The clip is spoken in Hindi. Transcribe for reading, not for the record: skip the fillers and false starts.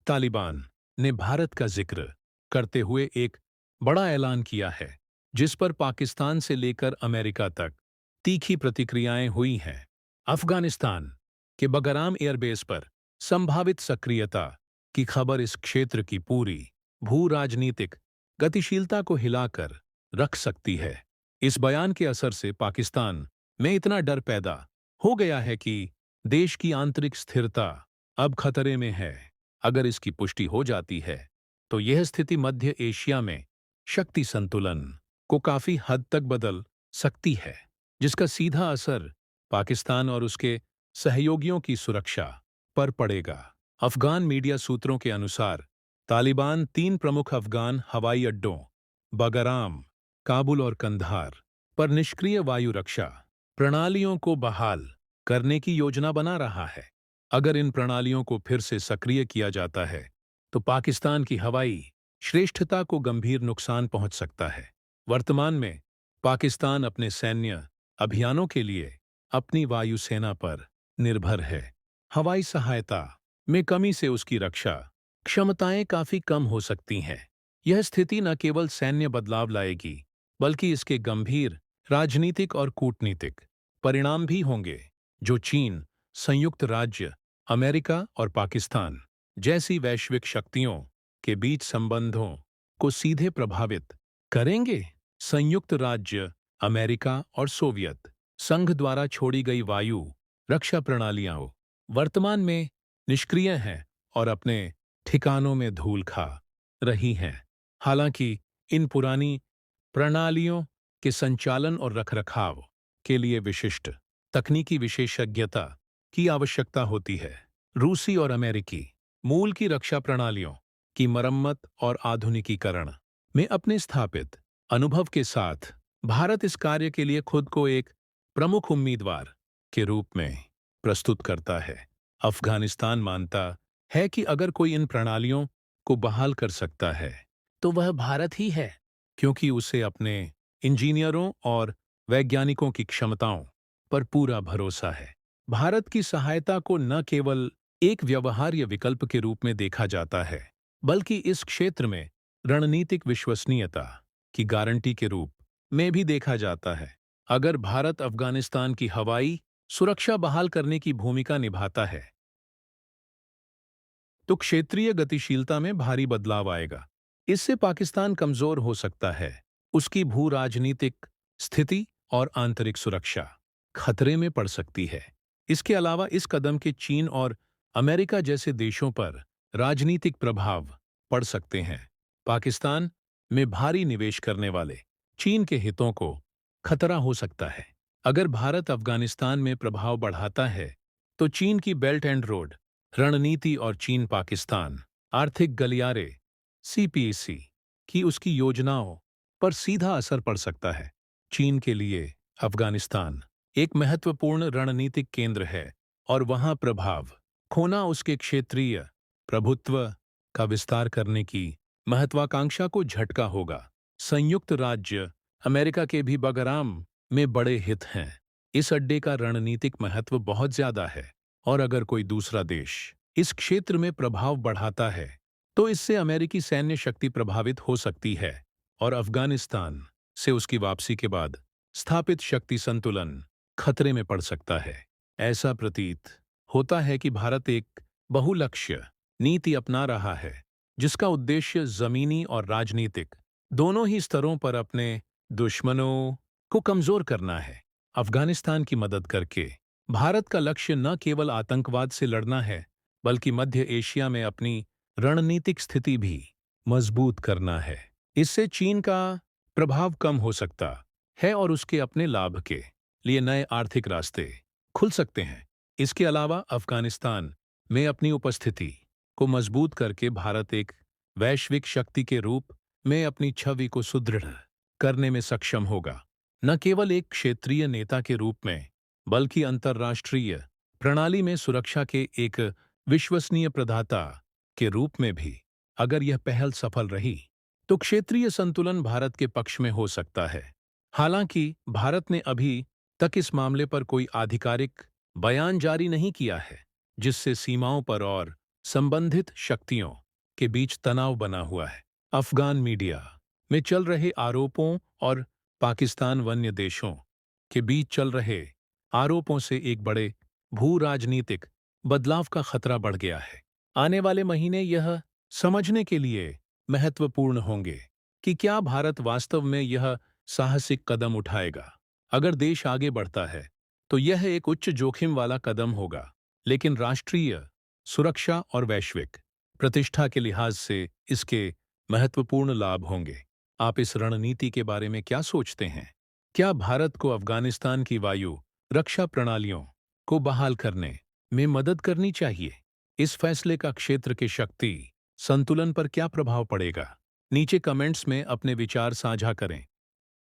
तालिबान ने भारत का जिक्र करते हुए एक बड़ा ऐलान किया है, जिस पर पाकिस्तान से लेकर अमेरिका तक तीखी प्रतिक्रियाएं हुई हैं। अफगानिस्तान के बगराम एयरबेस पर संभावित सक्रियता की खबर इस क्षेत्र की पूरी भू राजनीतिक गतिशीलता को हिलाकर रख सकती है। इस बयान के असर से पाकिस्तान में इतना डर पैदा हो गया है कि देश की आंतरिक स्थिरता अब खतरे में है। अगर इसकी पुष्टि हो जाती है, तो यह स्थिति मध्य एशिया में शक्ति संतुलन को काफी हद तक बदल सकती है, जिसका सीधा असर पाकिस्तान और उसके सहयोगियों की सुरक्षा पर पड़ेगा। अफगान मीडिया सूत्रों के अनुसार तालिबान 3 प्रमुख अफगान हवाई अड्डों बगराम, काबुल और कंधार पर निष्क्रिय वायु रक्षा प्रणालियों को बहाल करने की योजना बना रहा है। अगर इन प्रणालियों को फिर से सक्रिय किया जाता है, तो पाकिस्तान की हवाई श्रेष्ठता को गंभीर नुकसान पहुंच सकता है। वर्तमान में पाकिस्तान अपने सैन्य अभियानों के लिए अपनी वायुसेना पर निर्भर है। हवाई सहायता में कमी से उसकी रक्षा क्षमताएं काफी कम हो सकती हैं। यह स्थिति न केवल सैन्य बदलाव लाएगी, बल्कि इसके गंभीर राजनीतिक और कूटनीतिक परिणाम भी होंगे, जो चीन, संयुक्त राज्य अमेरिका और पाकिस्तान जैसी वैश्विक शक्तियों के बीच संबंधों को सीधे प्रभावित करेंगे। संयुक्त राज्य अमेरिका और सोवियत संघ द्वारा छोड़ी गई वायु रक्षा प्रणालियां वर्तमान में निष्क्रिय हैं और अपने ठिकानों में धूल खा रही हैं। हालांकि इन पुरानी प्रणालियों के संचालन और रखरखाव के लिए विशिष्ट तकनीकी विशेषज्ञता की आवश्यकता होती है। रूसी और अमेरिकी मूल की रक्षा प्रणालियों की मरम्मत और आधुनिकीकरण में अपने स्थापित अनुभव के साथ भारत इस कार्य के लिए खुद को एक प्रमुख उम्मीदवार के रूप में प्रस्तुत करता है। अफगानिस्तान मानता है कि अगर कोई इन प्रणालियों को बहाल कर सकता है, तो वह भारत ही है, क्योंकि उसे अपने इंजीनियरों और वैज्ञानिकों की क्षमताओं पर पूरा भरोसा है। भारत की सहायता को न केवल एक व्यवहार्य विकल्प के रूप में देखा जाता है, बल्कि इस क्षेत्र में रणनीतिक विश्वसनीयता की गारंटी के रूप में भी देखा जाता है। अगर भारत अफगानिस्तान की हवाई सुरक्षा बहाल करने की भूमिका निभाता है, तो क्षेत्रीय गतिशीलता में भारी बदलाव आएगा। इससे पाकिस्तान कमजोर हो सकता है, उसकी भू राजनीतिक स्थिति और आंतरिक सुरक्षा खतरे में पड़ सकती है। इसके अलावा इस कदम के चीन और अमेरिका जैसे देशों पर राजनीतिक प्रभाव पड़ सकते हैं। पाकिस्तान में भारी निवेश करने वाले चीन के हितों को खतरा हो सकता है। अगर भारत अफगानिस्तान में प्रभाव बढ़ाता है, तो चीन की बेल्ट एंड रोड रणनीति और चीन पाकिस्तान आर्थिक गलियारे सीपीईसी की उसकी योजनाओं पर सीधा असर पड़ सकता है। चीन के लिए अफगानिस्तान एक महत्वपूर्ण रणनीतिक केंद्र है और वहां प्रभाव खोना उसके क्षेत्रीय प्रभुत्व का विस्तार करने की महत्वाकांक्षा को झटका होगा। संयुक्त राज्य अमेरिका के भी बगराम में बड़े हित हैं। इस अड्डे का रणनीतिक महत्व बहुत ज्यादा है, और अगर कोई दूसरा देश इस क्षेत्र में प्रभाव बढ़ाता है, तो इससे अमेरिकी सैन्य शक्ति प्रभावित हो सकती है और अफगानिस्तान से उसकी वापसी के बाद स्थापित शक्ति संतुलन खतरे में पड़ सकता है। ऐसा प्रतीत होता है कि भारत एक बहुलक्ष्य नीति अपना रहा है, जिसका उद्देश्य जमीनी और राजनीतिक दोनों ही स्तरों पर अपने दुश्मनों को कमजोर करना है। अफगानिस्तान की मदद करके भारत का लक्ष्य न केवल आतंकवाद से लड़ना है, बल्कि मध्य एशिया में अपनी रणनीतिक स्थिति भी मजबूत करना है। इससे चीन का प्रभाव कम हो सकता है और उसके अपने लाभ के लिए नए आर्थिक रास्ते खुल सकते हैं। इसके अलावा अफगानिस्तान में अपनी उपस्थिति को मजबूत करके भारत एक वैश्विक शक्ति के रूप में अपनी छवि को सुदृढ़ करने में सक्षम होगा, न केवल एक क्षेत्रीय नेता के रूप में, बल्कि अंतर्राष्ट्रीय प्रणाली में सुरक्षा के एक विश्वसनीय प्रदाता के रूप में भी। अगर यह पहल सफल रही, तो क्षेत्रीय संतुलन भारत के पक्ष में हो सकता है। हालांकि भारत ने अभी तक इस मामले पर कोई आधिकारिक बयान जारी नहीं किया है, जिससे सीमाओं पर और संबंधित शक्तियों के बीच तनाव बना हुआ है। अफगान मीडिया में चल रहे आरोपों और पाकिस्तान वन्य देशों के बीच चल रहे आरोपों से एक बड़े भू राजनीतिक बदलाव का खतरा बढ़ गया है। आने वाले महीने यह समझने के लिए महत्वपूर्ण होंगे कि क्या भारत वास्तव में यह साहसिक कदम उठाएगा। अगर देश आगे बढ़ता है तो यह एक उच्च जोखिम वाला कदम होगा, लेकिन राष्ट्रीय सुरक्षा और वैश्विक प्रतिष्ठा के लिहाज से इसके महत्वपूर्ण लाभ होंगे। आप इस रणनीति के बारे में क्या सोचते हैं? क्या भारत को अफगानिस्तान की वायु रक्षा प्रणालियों को बहाल करने में मदद करनी चाहिए? इस फैसले का क्षेत्र के शक्ति संतुलन पर क्या प्रभाव पड़ेगा? नीचे कमेंट्स में अपने विचार साझा करें।